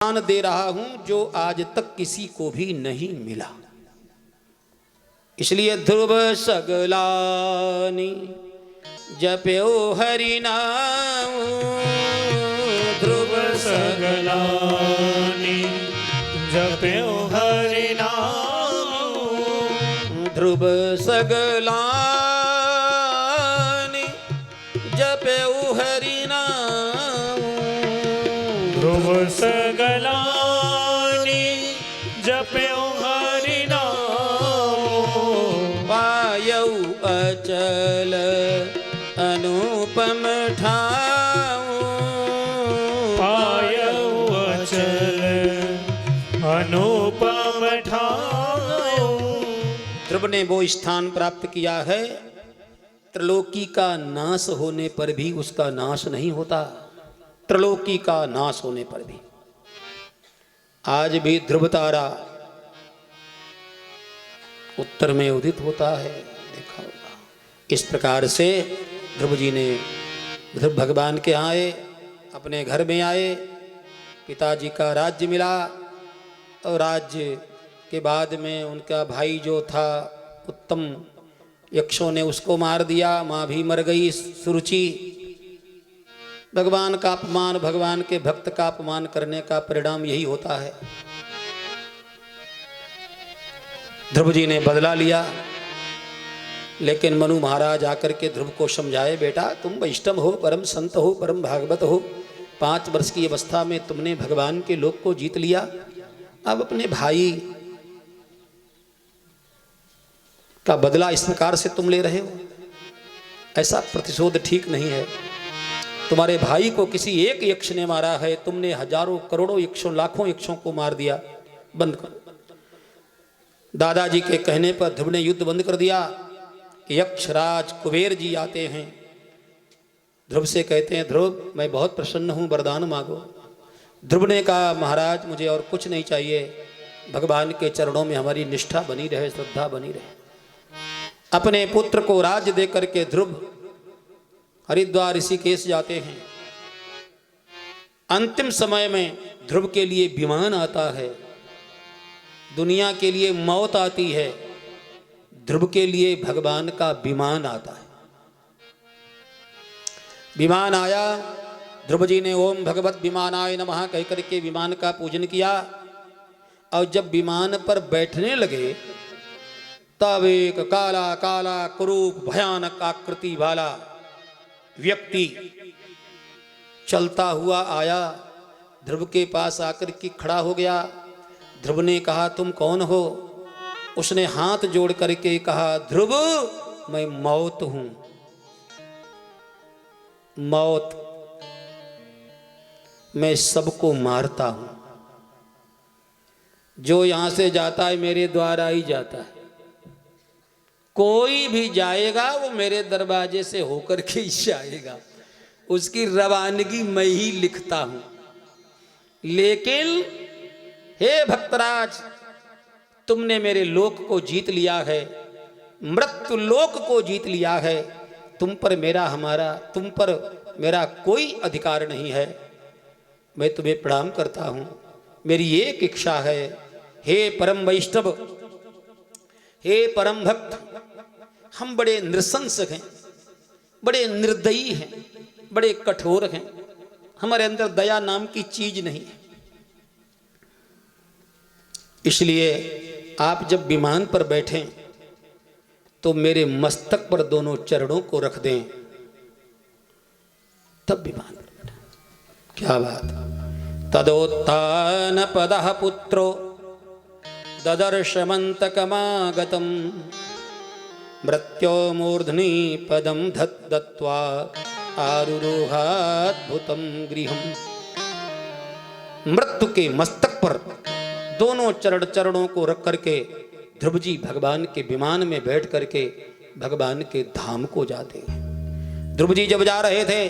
वरदान दे रहा हूं जो आज तक किसी को भी नहीं मिला। इसलिए ध्रुव सगलानी जप्यो हरि नाम, ध्रुव सगलानी जप्यो हरि नाम, ध्रुव सगलानी जप्यो हरि नाम, ध्रुव सगलानी जप्यो हरि नाम, पायौ अचल अनुपम ठाऊ, पायौ अचल अनुपम ठाऊ। ध्रुव ने वो स्थान प्राप्त किया है त्रिलोकी का नाश होने पर भी उसका नाश नहीं होता। त्रिलोकी का नाश होने पर भी आज भी ध्रुव तारा उत्तर में उदित होता है, देखा होगा। इस प्रकार से ध्रुव जी ने ध्रुव भगवान के आए, अपने घर में आए, पिताजी का राज्य मिला और राज्य के बाद में उनका भाई जो था उत्तम, यक्षों ने उसको मार दिया, माँ भी मर गई सुरुचि। भगवान का अपमान, भगवान के भक्त का अपमान करने का परिणाम यही होता है। ध्रुव जी ने बदला लिया, लेकिन मनु महाराज आकर के ध्रुव को समझाए, बेटा तुम वैष्णव हो, परम संत हो, परम भागवत हो, 5 वर्ष की अवस्था में तुमने भगवान के लोक को जीत लिया, अब अपने भाई का बदला इस प्रकार से तुम ले रहे हो, ऐसा प्रतिशोध ठीक नहीं है। तुम्हारे भाई को किसी एक यक्ष ने मारा है, तुमने हजारों करोड़ों यक्षों लाखों यक्षों को मार दिया, बंद करो। दादाजी के कहने पर ध्रुव ने युद्ध बंद कर दिया। यक्षराज कुबेर जी आते हैं, ध्रुव से कहते हैं, ध्रुव मैं बहुत प्रसन्न हूं, वरदान मांगो। ध्रुव ने कहा, महाराज मुझे और कुछ नहीं चाहिए, भगवान के चरणों में हमारी निष्ठा बनी रहे, श्रद्धा बनी रहे। अपने पुत्र को राज्य दे करके ध्रुव हरिद्वार ऋषिकेश जाते हैं। अंतिम समय में ध्रुव के लिए विमान आता है, दुनिया के लिए मौत आती है, ध्रुव के लिए भगवान का विमान आता है। विमान आया, ध्रुव जी ने ओम भगवत विमानाय नमः कह करके विमान का पूजन किया, और जब विमान पर बैठने लगे तब एक काला काला कुरूप भयानक आकृति वाला व्यक्ति चलता हुआ आया, ध्रुव के पास आकर के खड़ा हो गया। ध्रुव ने कहा, तुम कौन हो? उसने हाथ जोड़ करके कहा, ध्रुव मैं मौत हूं, मौत, मैं सबको मारता हूं, जो यहां से जाता है मेरे द्वारा ही जाता है, कोई भी जाएगा वो मेरे दरवाजे से होकर के ही जाएगा, उसकी रवानगी मैं ही लिखता हूं। लेकिन हे भक्तराज, तुमने मेरे लोक को जीत लिया है, मृत्यु लोक को जीत लिया है, तुम पर मेरा कोई अधिकार नहीं है, मैं तुम्हें प्रणाम करता हूं। मेरी एक इच्छा है, हे परम वैष्णव, हे परम भक्त, हम बड़े नृशंस हैं, बड़े निर्दयी हैं, बड़े कठोर हैं, हमारे अंदर दया नाम की चीज नहीं है। इसलिए आप जब विमान पर बैठें तो मेरे मस्तक पर दोनों चरणों को रख दें, तब विमान पर बैठें। क्या बात। तदोत्थान पदः पुत्रो ददर्शमन्तकमागतम मृत्यो मूर्धनि पदम दत्त्वा आरुरोहाद्भुतम गृहम। मृत्यु के मस्तक पर दोनों चरणों को रख करके ध्रुव जी भगवान के विमान में बैठ करके भगवान के धाम को जाते हैं। ध्रुव जी जब जा रहे थे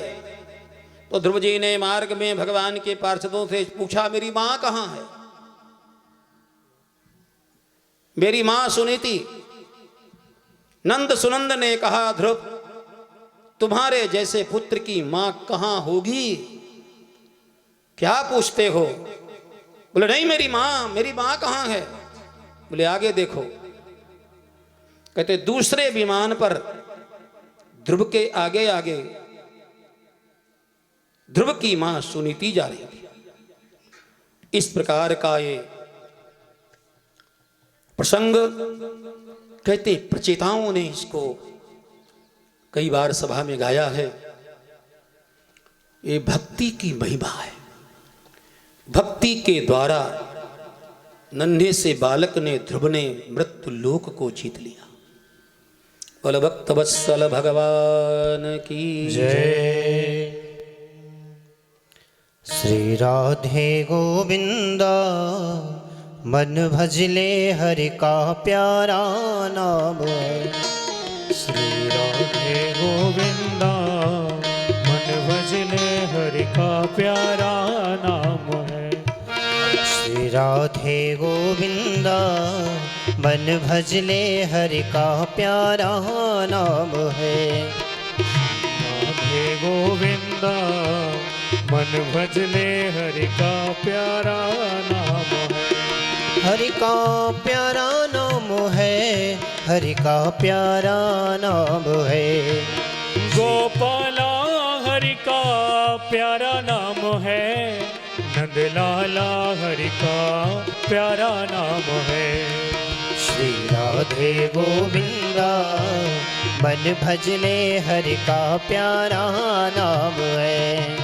तो ध्रुव जी ने मार्ग में भगवान के पार्षदों से पूछा, मेरी मां कहां है? मेरी मां सुनीति। नंद सुनंद ने कहा, ध्रुव तुम्हारे जैसे पुत्र की मां कहां होगी? क्या पूछते हो? बोले नहीं मेरी माँ कहाँ है? बोले आगे देखो। कहते दूसरे विमान पर ध्रुव के आगे आगे ध्रुव की मां सुनीति जा रही थी। इस प्रकार का ये प्रसंग कहते प्रचेताओं ने इसको कई बार सभा में गाया है। ये भक्ति की महिमा है। भक्ति के द्वारा नन्हे से बालक ने ध्रुव ने मृत्यु लोक को जीत लिया। बोल भक्त वत्सल भगवान की जय। श्री राधे गोविंदा मन भजले हरि का प्यारा नाम है। श्री राधे गोविंदा मन भजले हरि का प्यारा नाम है। श्री राधे गोविंदा मन भजले हरि का प्यारा नाम है। राधे गोविंदा मन भजले हरि का प्यारा नाम है। हरि का प्यारा नाम है, हरि का प्यारा नाम है। गोपाला हरि का प्यारा नाम है। नंदलाला हरि का प्यारा नाम है। श्री राधे गोविंदा मन भजले हरि का प्यारा नाम है।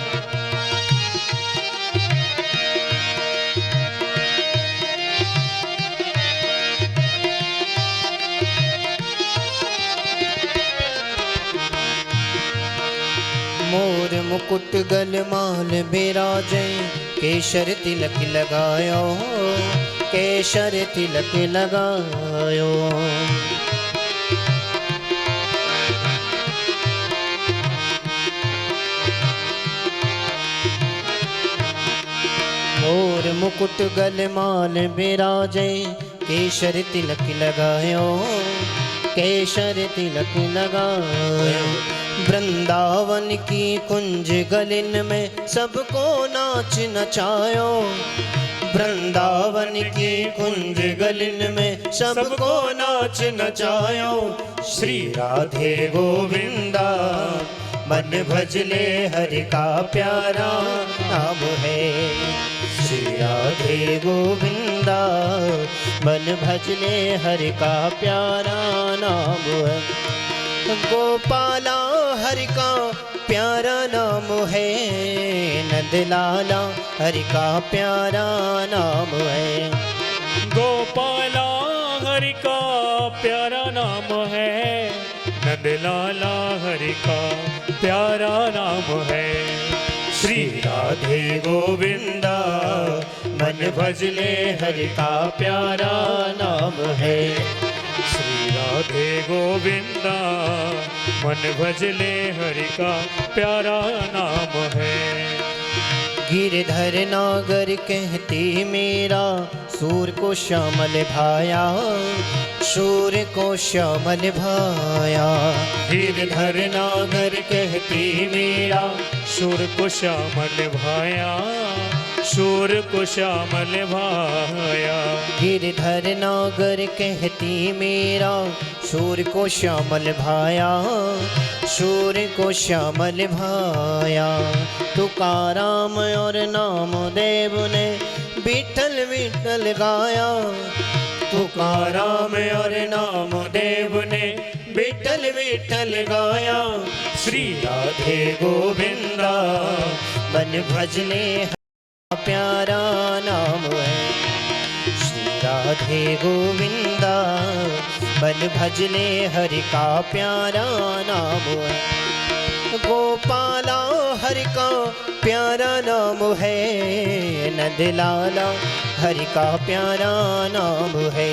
मोर मुकुट गलमाल बिराजे, केशर तिलक लगायो, केशर तिलक लगायो। मोर मुकुट गलमाल बिराजे, केशर तिलक लगायो, केशर तिलक लगायो। वृंदावन की कुंज गलिन में सबको नाच नचायो। वृंदावन की कुंज गलिन में सबको नाच नचायो। श्री राधे गोविंदा मन भजले हरि का प्यारा नाम है। श्री राधे गोविंदा मन भजले हरि का प्यारा नाम है। गोपाला हरि का प्यारा नाम है। नंदलाला हरि का प्यारा नाम है। गोपाला हरि का प्यारा नाम है। नंदलाला हरि का प्यारा नाम है। श्री राधे गोविंदा मन भजले हरि का प्यारा नाम है। श्री राधे गोविंदा मन भजले हरि का प्यारा नाम है। गिरधर नागर कहती मेरा, सूर को श्यामल भाया, सूर को श्यामल भाया। गिरधर नागर कहती मेरा, सूर को श्यामल भाया, सूर को श्यामल भाया। गिरधर नागर कहती मेरा, सूर को श्यामल भाया, सूर को श्यामल भाया। तुकाराम और नामदेव ने विठल विठल गाया। तुकाराम और नामदेव ने विठल विठल गाया। श्री राधे गोविंदा मन भजले प्यारा नाम है। श्री राधे गोविंदा मन भजले हरि का प्यारा नाम है। गोपाला हरि का प्यारा नाम है। नंदलाला हरि का प्यारा नाम है।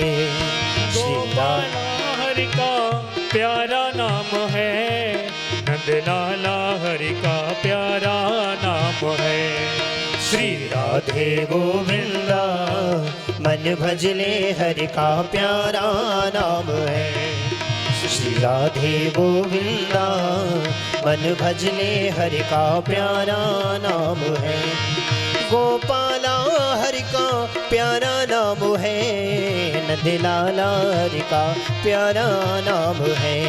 गोपाला हरि का प्यारा नाम है। नंदलाला हरि का प्यारा नाम है। श्री राधे गोविंदा मन भजले हरि का प्यारा नाम है। श्री राधे गोविंदा मन भजले हरि का प्यारा नाम है। गोपाला हरि का प्यारा नाम है, नंदलाला हरि का प्यारा नाम है।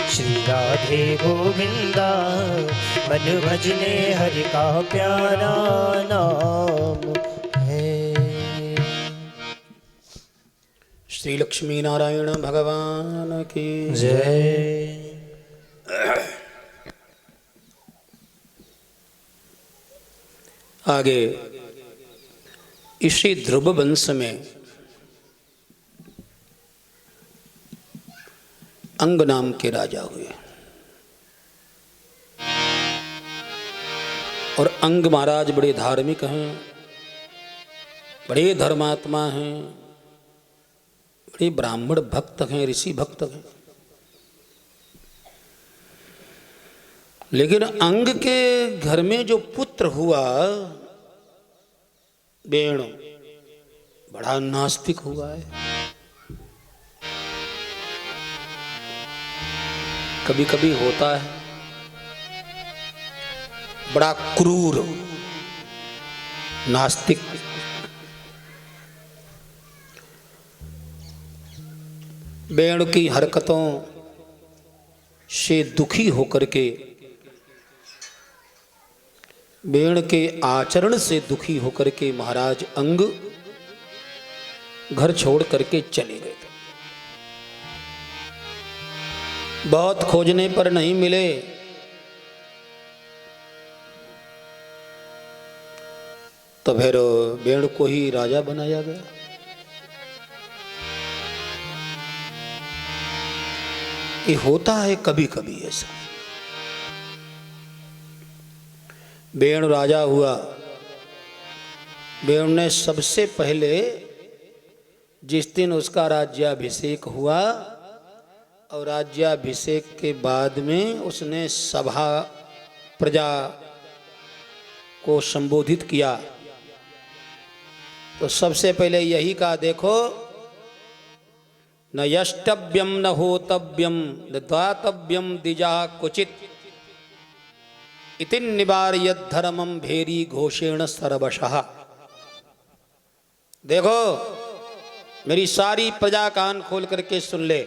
श्री राधे गोविंदा मन भजले हरि का प्यारा नाम है। श्री लक्ष्मी नारायण भगवान की जय। आगे इसी ध्रुव वंश में अंग नाम के राजा हुए और अंग महाराज बड़े धार्मिक हैं, बड़े धर्मात्मा हैं, बड़े ब्राह्मण भक्त हैं, ऋषि भक्त हैं। लेकिन अंग के घर में जो पुत्र हुआ वेणु, बड़ा नास्तिक हुआ है। कभी कभी होता है बड़ा क्रूर नास्तिक। वेणु की हरकतों से दुखी होकर के, वेणु के आचरण से दुखी होकर के महाराज अंग घर छोड़ करके चले गए थे। बहुत खोजने पर नहीं मिले, तो फिर वेणु को ही राजा बनाया गया। ये होता है कभी कभी ऐसा। वेणु राजा हुआ। वेणु ने सबसे पहले जिस दिन उसका राज्याभिषेक हुआ और राज्याभिषेक के बाद में उसने सभा प्रजा को संबोधित किया, तो सबसे पहले यही कहा, देखो न यष्टव्यम न होतव्यम न दातव्यम द्विजा क्वचित इति निवारयत् धर्मम भेरी घोषेण सर्वशः। देखो मेरी सारी प्रजा कान खोल करके सुन ले,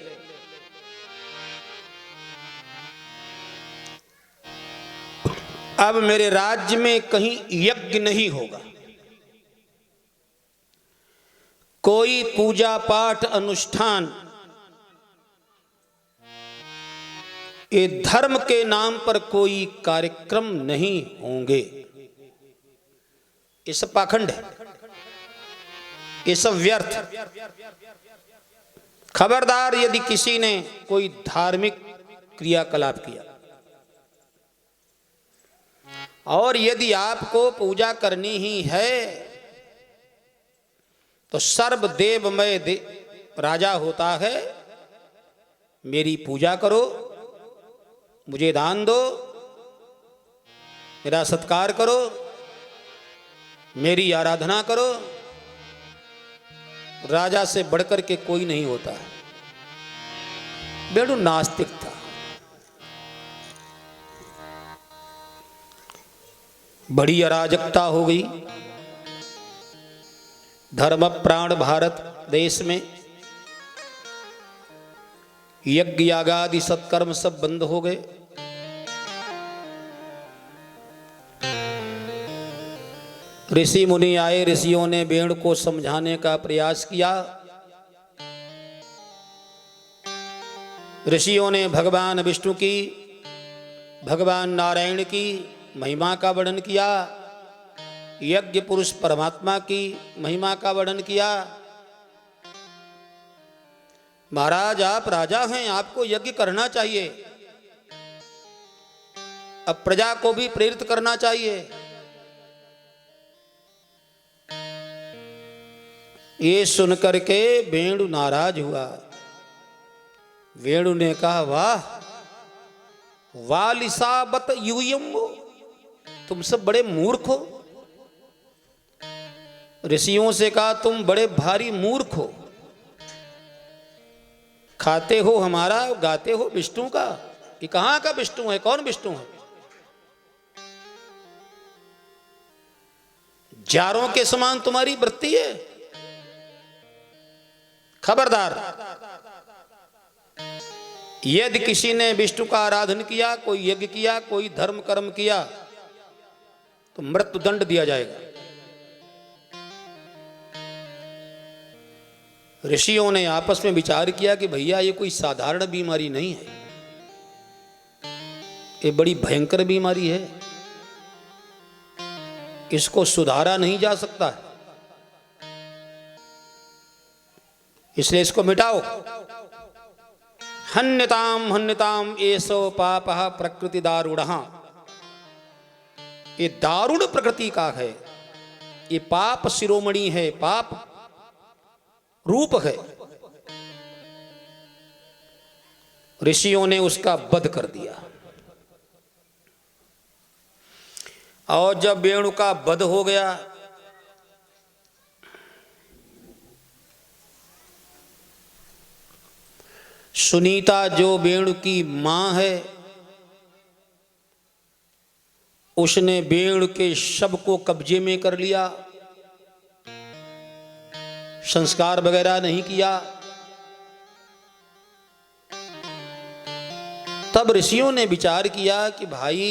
अब मेरे राज्य में कहीं यज्ञ नहीं होगा, कोई पूजा पाठ अनुष्ठान ये धर्म के नाम पर कोई कार्यक्रम नहीं होंगे। ये सब पाखंड है, ये सब व्यर्थ। खबरदार यदि किसी ने कोई धार्मिक क्रियाकलाप किया और यदि आपको पूजा करनी ही है तो सर्वदेवमय राजा होता है, मेरी पूजा करो, मुझे दान दो, मेरा सत्कार करो, मेरी आराधना करो। राजा से बढ़कर के कोई नहीं होता है। वेणु नास्तिक था। बड़ी अराजकता हो गई धर्म प्राण भारत देश में। यज्ञ यागादि सत्कर्म सब बंद हो गए। ऋषि मुनि आए, ऋषियों ने वेणु को समझाने का प्रयास किया। ऋषियों ने भगवान विष्णु की, भगवान नारायण की महिमा का वर्णन किया, यज्ञ पुरुष परमात्मा की महिमा का वर्णन किया। महाराज आप राजा हैं, आपको यज्ञ करना चाहिए, अब प्रजा को भी प्रेरित करना चाहिए। ये सुनकर के वेणु नाराज हुआ। वेणु ने कहा, वाह वालिसाबत यूयम, तुम सब बड़े मूर्ख हो। ऋषियों से कहा, तुम बड़े भारी मूर्ख हो, खाते हो हमारा, गाते हो विष्णु का। कि कहां का विष्णु है, कौन विष्णु है? जारों के समान तुम्हारी वृत्ति है। खबरदार, यदि किसी ने विष्णु का आराधन किया, कोई यज्ञ किया, कोई धर्म कर्म किया, तो मृत्यु दंड दिया जाएगा। ऋषियों ने आपस में विचार किया कि भैया ये कोई साधारण बीमारी नहीं है, ये बड़ी भयंकर बीमारी है, इसको सुधारा नहीं जा सकता है, इसलिए इसको मिटाओ। हन्यताम हन्यताम एसो पापः प्रकृति दारुणः, ये दारुण प्रकृति का है, ये पाप शिरोमणि है, पाप रूप है। ऋषियों ने उसका वध कर दिया। और जब वेणु का वध हो गया, सुनीता जो वेणु की मां है, उसने वेणु के शव को कब्जे में कर लिया, संस्कार वगैरह नहीं किया। तब ऋषियों ने विचार किया कि भाई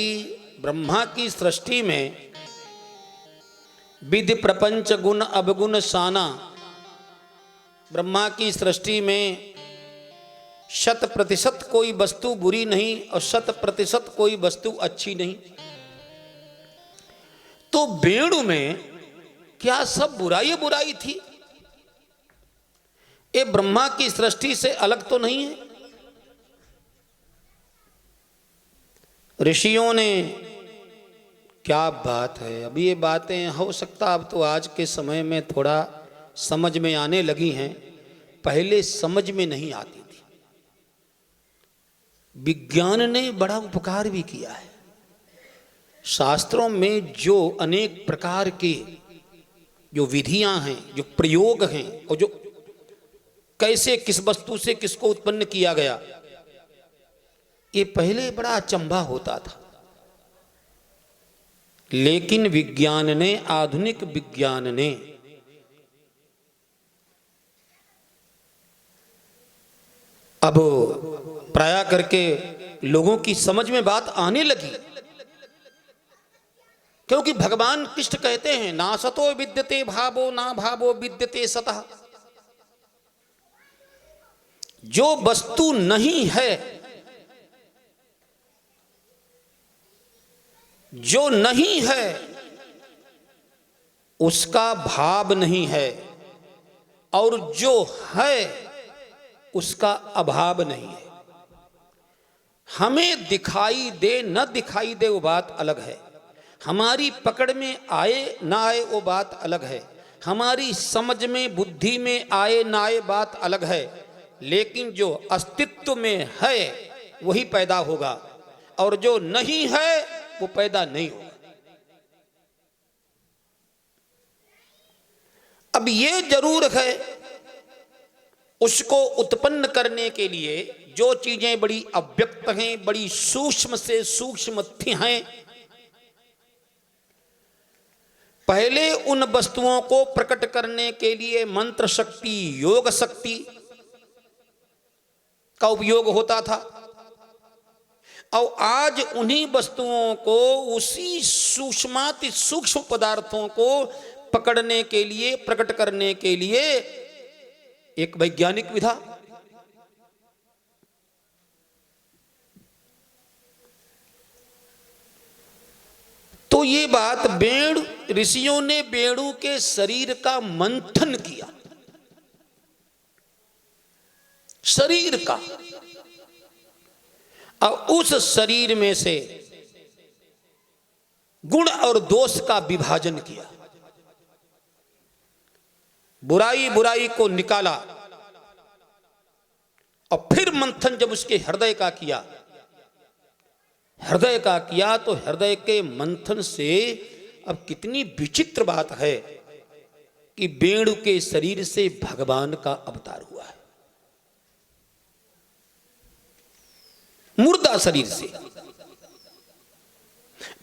ब्रह्मा की सृष्टि में विधि प्रपंच गुण अवगुण साना, ब्रह्मा की सृष्टि में 100% कोई वस्तु बुरी नहीं और 100% कोई वस्तु अच्छी नहीं। तो वेणु में क्या सब बुराई बुराई थी? ये ब्रह्मा की सृष्टि से अलग तो नहीं है। ऋषियों ने, क्या बात है, अभी ये बातें हो सकता अब तो आज के समय में थोड़ा समझ में आने लगी हैं, पहले समझ में नहीं आती थी। विज्ञान ने बड़ा उपकार भी किया है। शास्त्रों में जो अनेक प्रकार के जो विधियां हैं, जो प्रयोग हैं, और जो कैसे किस वस्तु से किसको उत्पन्न किया गया, ये पहले बड़ा अचंभा होता था। लेकिन विज्ञान ने, आधुनिक विज्ञान ने अब प्राय करके लोगों की समझ में बात आने लगी। क्योंकि भगवान कृष्ण कहते हैं, ना सतो विद्यते भावो ना भावो विद्यते सतः। जो वस्तु नहीं है, जो नहीं है उसका भाव नहीं है, और जो है उसका अभाव नहीं है। हमें दिखाई दे न दिखाई दे वो बात अलग है, हमारी पकड़ में आए ना आए वो बात अलग है, हमारी समझ में बुद्धि में आए ना आए बात अलग है, लेकिन जो अस्तित्व में है वही पैदा होगा, और जो नहीं है वो पैदा नहीं होगा। अब ये जरूर है, उसको उत्पन्न करने के लिए जो चीजें बड़ी अव्यक्त हैं, बड़ी सूक्ष्म से सूक्ष्म हैं, पहले उन वस्तुओं को प्रकट करने के लिए मंत्र शक्ति, योग शक्ति का उपयोग होता था। और आज उन्हीं वस्तुओं को, उसी सूक्ष्माति सूक्ष्म पदार्थों को पकड़ने के लिए, प्रकट करने के लिए एक वैज्ञानिक विधा। तो ये बात वेणु, ऋषियों ने वेणु के शरीर का मंथन किया, शरीर का, और उस शरीर में से गुण और दोष का विभाजन किया, बुराई बुराई को निकाला, और फिर मंथन जब उसके हृदय का किया, हृदय का किया, तो हृदय के मंथन से अब कितनी विचित्र बात है कि वेणु के शरीर से भगवान का अवतार हुआ है। मुर्दा शरीर से,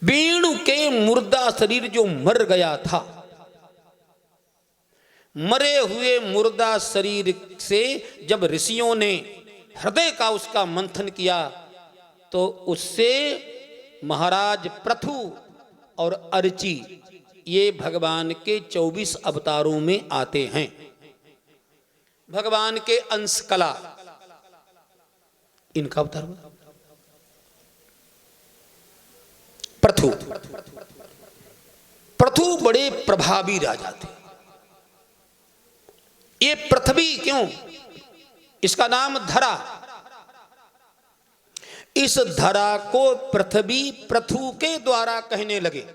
वेणु के मुर्दा शरीर जो मर गया था, मरे हुए मुर्दा शरीर से जब ऋषियों ने हृदय का उसका मंथन किया तो उससे महाराज पृथु और अर्ची ये भगवान के 24 अवतारों में आते हैं। भगवान के अंश कला इनका अवतार हुआ। पृथु पृथु बड़े प्रभावी राजा थे। ये पृथ्वी क्यों, इसका नाम धरा। इस धरा को पृथ्वी पृथु के द्वारा कहने लगे।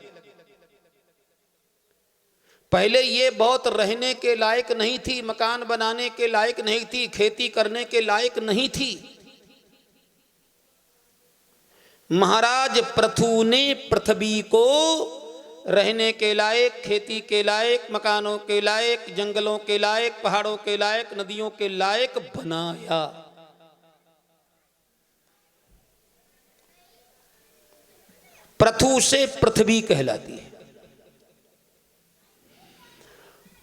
पहले ये बहुत रहने के लायक नहीं थी, मकान बनाने के लायक नहीं थी, खेती करने के लायक नहीं थी। महाराज पृथु ने पृथ्वी को रहने के लायक, खेती के लायक, मकानों के लायक, जंगलों के लायक, पहाड़ों के लायक, नदियों के लायक बनाया। पृथु से पृथ्वी कहलाती है।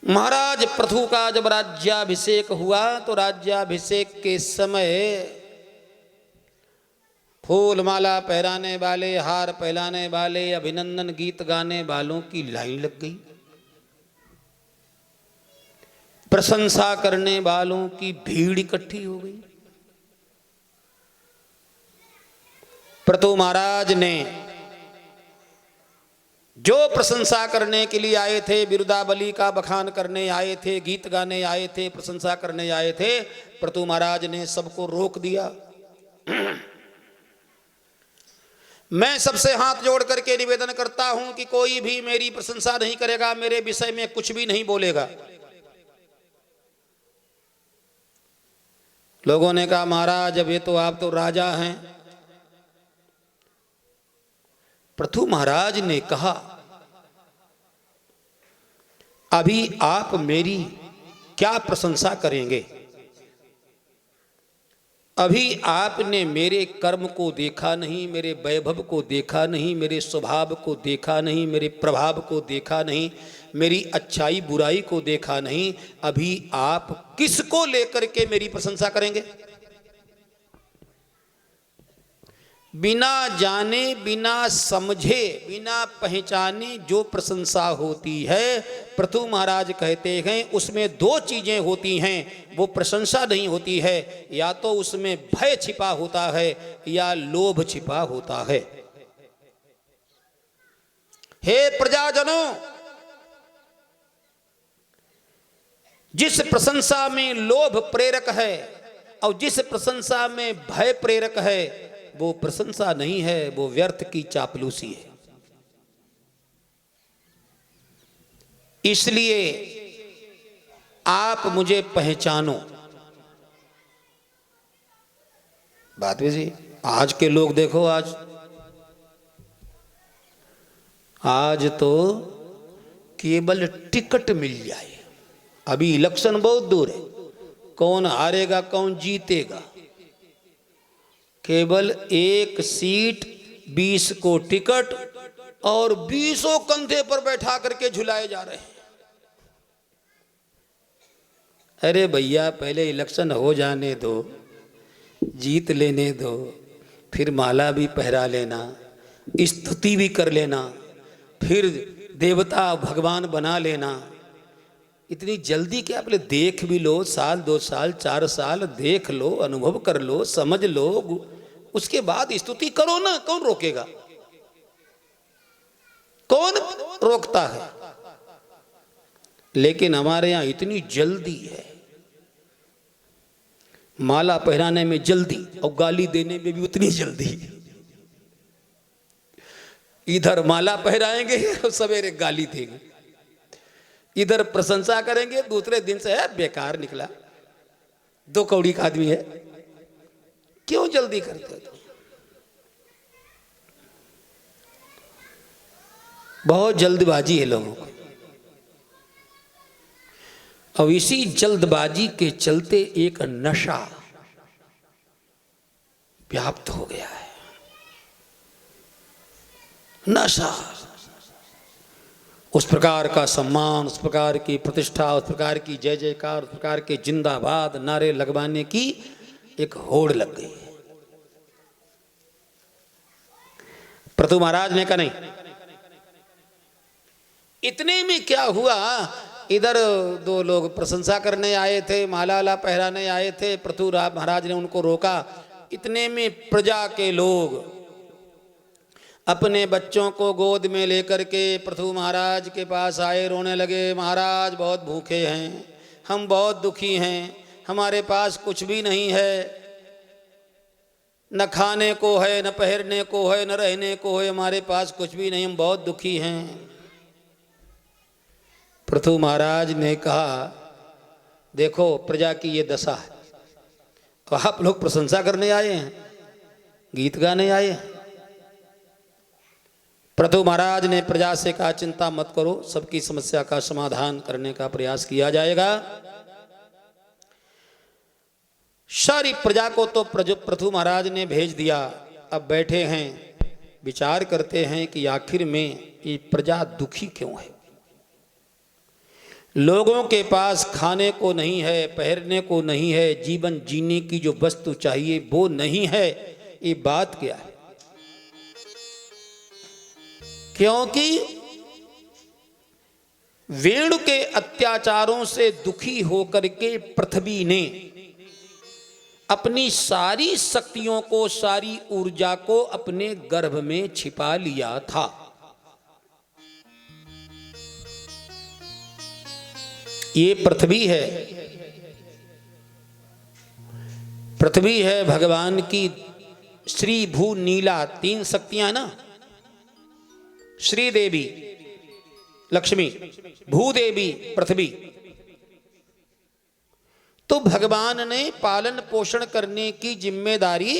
महाराज पृथु का जब राज्याभिषेक हुआ तो राज्याभिषेक के समय फूल माला पहराने वाले, हार पहनाने वाले, अभिनंदन गीत गाने वालों की लाइन लग गई। प्रशंसा करने वालों की भीड़ इकट्ठी हो गई। पृथु महाराज ने जो प्रशंसा करने के लिए आए थे, बिरुदावली का बखान करने आए थे, गीत गाने आए थे, प्रशंसा करने आए थे, पृथु महाराज ने सबको रोक दिया। मैं सबसे हाथ जोड़ करके निवेदन करता हूं कि कोई भी मेरी प्रशंसा नहीं करेगा, मेरे विषय में कुछ भी नहीं बोलेगा। लोगों ने कहा महाराज अब ये तो आप तो राजा हैं। पृथु महाराज ने कहा अभी आप मेरी क्या प्रशंसा करेंगे? अभी आपने मेरे कर्म को देखा नहीं, मेरे वैभव को देखा नहीं, मेरे स्वभाव को देखा नहीं, मेरे प्रभाव को देखा नहीं, मेरी अच्छाई बुराई को देखा नहीं। अभी आप किसको लेकर के मेरी प्रशंसा करेंगे? बिना जाने, बिना समझे, बिना पहचाने जो प्रशंसा होती है, पृथु महाराज कहते हैं उसमें दो चीजें होती हैं, वो प्रशंसा नहीं होती है। या तो उसमें भय छिपा होता है या लोभ छिपा होता है। हे प्रजाजनों, जिस प्रशंसा में लोभ प्रेरक है और जिस प्रशंसा में भय प्रेरक है वो प्रशंसा नहीं है, वो व्यर्थ की चापलूसी है। इसलिए आप मुझे पहचानो। बात भी जी, आज के लोग देखो, आज तो केवल टिकट मिल जाए। अभी इलेक्शन बहुत दूर है, कौन हारेगा कौन जीतेगा, केवल एक सीट 20 को टिकट और 20 कंधे पर बैठा करके झुलाए जा रहे हैं। अरे भैया पहले इलेक्शन हो जाने दो, जीत लेने दो, फिर माला भी पहरा लेना, स्तुति भी कर लेना, फिर देवता भगवान बना लेना। इतनी जल्दी क्या? पहले देख भी लो, साल 2 साल 4 साल देख लो, अनुभव कर लो, समझ लो, उसके बाद स्तुति करो ना। कौन रोकेगा? कौन रोकता है? लेकिन हमारे यहां इतनी जल्दी है, माला पहनाने में जल्दी और गाली देने में भी उतनी जल्दी। इधर माला पहनाएंगे और सवेरे गाली देंगे, इधर प्रशंसा करेंगे, दूसरे दिन से है बेकार निकला, 2 कौड़ी का आदमी है। क्यों जल्दी करते हो? बहुत जल्दबाजी है लोगों को। और इसी जल्दबाजी के चलते एक नशा व्याप्त हो गया है। नशा, उस प्रकार का सम्मान, उस प्रकार की प्रतिष्ठा, उस प्रकार की जय जयकार, उस प्रकार के जिंदाबाद नारे लगवाने की एक होड़ लग गई। पृथु महाराज ने कहा नहीं, इतने में क्या हुआ, इधर दो लोग प्रशंसा करने आए थे, माला पहराने आए थे, पृथु महाराज ने उनको रोका। इतने में प्रजा के लोग अपने बच्चों को गोद में लेकर के पृथु महाराज के पास आए, रोने लगे, महाराज बहुत भूखे हैं, हम बहुत दुखी हैं, हमारे पास कुछ भी नहीं है, न खाने को है, न पहनने को है, न रहने को है, हमारे पास कुछ भी नहीं, हम बहुत दुखी हैं। पृथु महाराज ने कहा, देखो प्रजा की ये दशा है, तो आप लोग प्रशंसा करने आए हैं, गीत गाने आए हैं। पृथु महाराज ने प्रजा से कहा, चिंता मत करो, सबकी समस्या का समाधान करने का प्रयास किया जाएगा। सारी प्रजा को तो पृथु महाराज ने भेज दिया। अब बैठे हैं, विचार करते हैं कि आखिर में ये प्रजा दुखी क्यों है। लोगों के पास खाने को नहीं है, पहनने को नहीं है, जीवन जीने की जो वस्तु चाहिए वो नहीं है, ये बात क्या है। क्योंकि वेणु के अत्याचारों से दुखी होकर के पृथ्वी ने अपनी सारी शक्तियों को, सारी ऊर्जा को अपने गर्भ में छिपा लिया था। ये पृथ्वी है, पृथ्वी है भगवान की श्री भू नीला, तीन शक्तियां ना, श्री देवी लक्ष्मी, भूदेवी पृथ्वी। तो भगवान ने पालन पोषण करने की जिम्मेदारी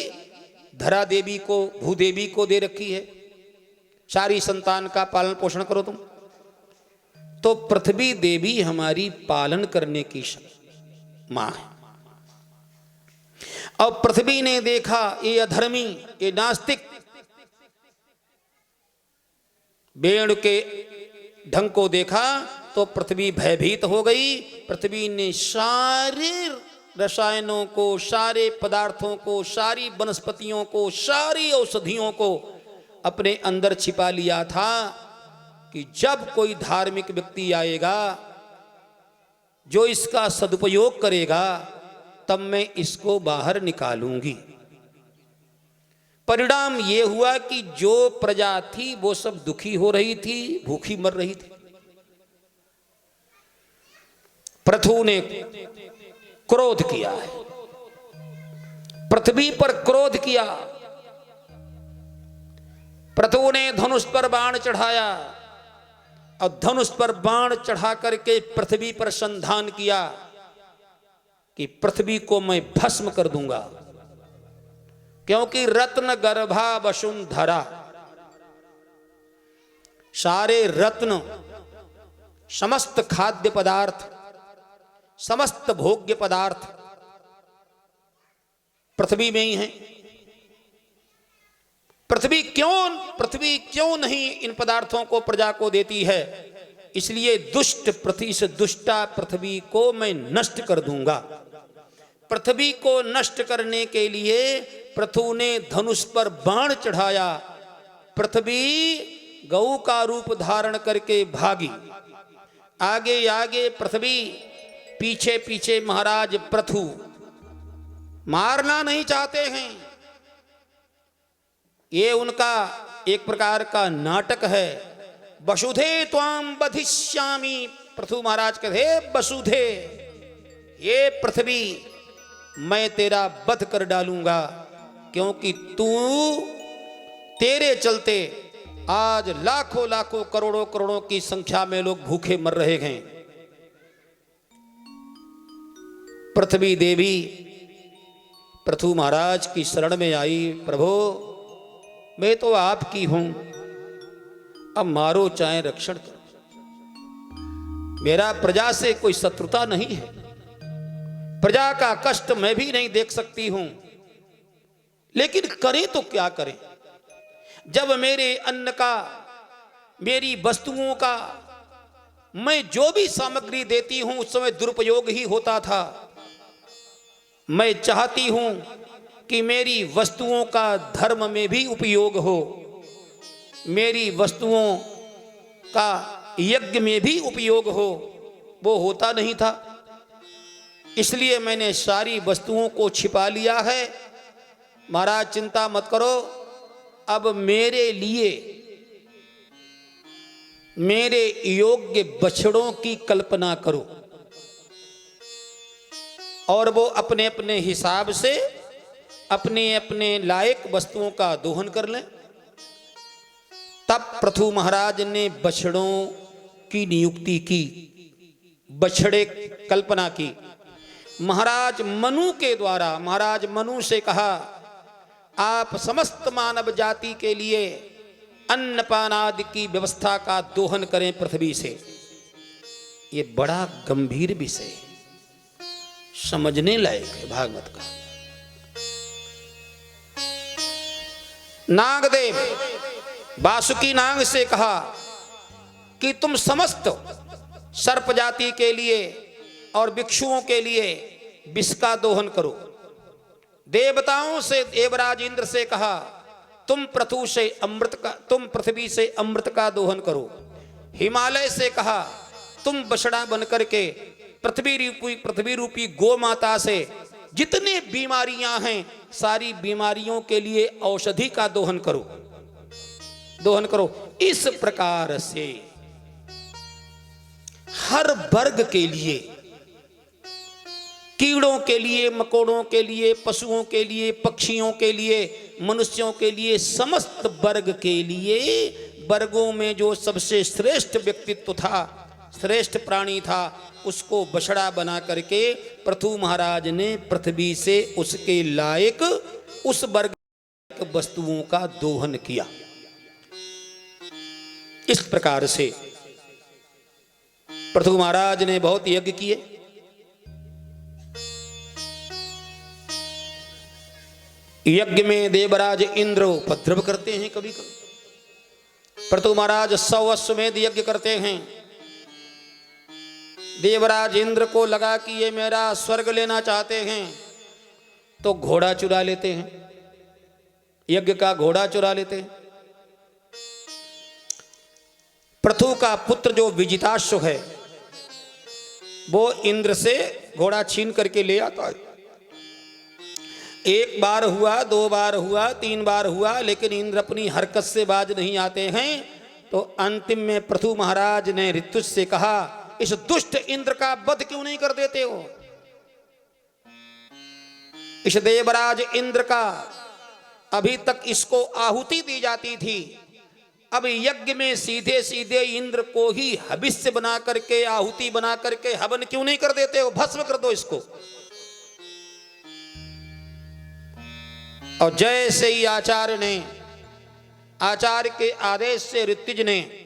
धरा देवी को, भूदेवी को दे रखी है। सारी संतान का पालन पोषण करो तुम। तो पृथ्वी देवी हमारी पालन करने की मां है। और पृथ्वी ने देखा ये अधर्मी, ये नास्तिक वेणु के ढंग को देखा तो पृथ्वी भयभीत हो गई। पृथ्वी ने सारे रसायनों को, सारे पदार्थों को, सारी वनस्पतियों को, सारी औषधियों को अपने अंदर छिपा लिया था कि जब कोई धार्मिक व्यक्ति आएगा जो इसका सदुपयोग करेगा तब मैं इसको बाहर निकालूंगी। परिणाम ये हुआ कि जो प्रजा थी वो सब दुखी हो रही थी, भूखी मर रही थी। पृथु ने क्रोध किया है, पृथ्वी पर क्रोध किया। पृथु ने धनुष पर बाण चढ़ाया और धनुष पर बाण चढ़ा करके पृथ्वी पर संधान किया कि पृथ्वी को मैं भस्म कर दूंगा। क्योंकि रत्न गर्भा वसुंधरा, सारे रत्न, समस्त खाद्य पदार्थ, समस्त भोग्य पदार्थ पृथ्वी में ही हैं। पृथ्वी क्यों नहीं इन पदार्थों को प्रजा को देती है? इसलिए दुष्ट पृथ्वी से दुष्टा पृथ्वी को मैं नष्ट कर दूंगा। पृथ्वी को नष्ट करने के लिए पृथु ने धनुष पर बाण चढ़ाया। पृथ्वी गऊ का रूप धारण करके भागी। आगे आगे पृथ्वी, पीछे पीछे महाराज पृथु। मारना नहीं चाहते हैं, ये उनका एक प्रकार का नाटक है। वसुधे त्वाम बधिष्यामि, पृथु महाराज कहते वसुधे, ये पृथ्वी मैं तेरा वध कर डालूंगा, क्योंकि तेरे चलते आज लाखों लाखों करोड़ों करोड़ों की संख्या में लोग भूखे मर रहे हैं। पृथ्वी देवी पृथु महाराज की शरण में आई। प्रभु मैं तो आपकी हूं, अब मारो चाहे रक्षण करो। मेरा प्रजा से कोई शत्रुता नहीं है, प्रजा का कष्ट मैं भी नहीं देख सकती हूं, लेकिन करें तो क्या करें जब मेरे अन्न का, मेरी वस्तुओं का, मैं जो भी सामग्री देती हूं उस समय दुरुपयोग ही होता था। मैं चाहती हूं कि मेरी वस्तुओं का धर्म में भी उपयोग हो, मेरी वस्तुओं का यज्ञ में भी उपयोग हो, वो होता नहीं था। इसलिए मैंने सारी वस्तुओं को छिपा लिया है। महाराज चिंता मत करो, अब मेरे लिए मेरे योग्य बछड़ों की कल्पना करो और वो अपने अपने हिसाब से अपने अपने लायक वस्तुओं का दोहन कर लें। तब पृथु महाराज ने बछड़ों की नियुक्ति की, बछड़े कल्पना की। महाराज मनु के द्वारा महाराज मनु से कहा, आप समस्त मानव जाति के लिए अन्नपान आदि की व्यवस्था का दोहन करें पृथ्वी से। ये बड़ा गंभीर विषय है, समझने लायक है भागवत का। नागदेव वासुकी नाग से कहा कि तुम समस्त सर्प जाति के लिए और भिक्षुओं के लिए विष का दोहन करो। देवताओं से देवराज इंद्र से कहा, तुम पृथ्वी से अमृत का दोहन करो। हिमालय से कहा, तुम बछड़ा बनकर के पृथ्वी रूपी गो माता से जितने बीमारियां हैं सारी बीमारियों के लिए औषधि का दोहन करो। इस प्रकार से हर वर्ग के लिए, कीड़ों के लिए, मकोड़ों के लिए, पशुओं के लिए, पक्षियों के लिए, मनुष्यों के लिए, समस्त वर्ग के लिए, वर्गों में जो सबसे श्रेष्ठ व्यक्तित्व था, श्रेष्ठ प्राणी था, उसको बछड़ा बना करके पृथु महाराज ने पृथ्वी से उसके लायक उस वर्ग वस्तुओं का दोहन किया। इस प्रकार से पृथु महाराज ने बहुत यज्ञ किए। यज्ञ में देवराज इंद्र उपद्रव करते हैं कभी कभी। पृथु महाराज 100 अश्वमेध यज्ञ करते हैं। देवराज इंद्र को लगा कि ये मेरा स्वर्ग लेना चाहते हैं तो घोड़ा चुरा लेते हैं, यज्ञ का घोड़ा चुरा लेते हैं। पृथु का पुत्र जो विजिताश्व है वो इंद्र से घोड़ा छीन करके ले आता है। एक बार हुआ, 2 बार हुआ, 3 बार हुआ, लेकिन इंद्र अपनी हरकत से बाज नहीं आते हैं। तो अंतिम में पृथु महाराज ने ऋतुज से कहा, इस दुष्ट इंद्र का वध क्यों नहीं कर देते हो? इस देवराज इंद्र का अभी तक इसको आहुति दी जाती थी, अब यज्ञ में सीधे सीधे इंद्र को ही हविष्य बना करके, आहुति बना करके हवन क्यों नहीं कर देते हो? भस्म कर दो इसको। और जैसे ही आचार्य के आदेश से ऋत्विज ने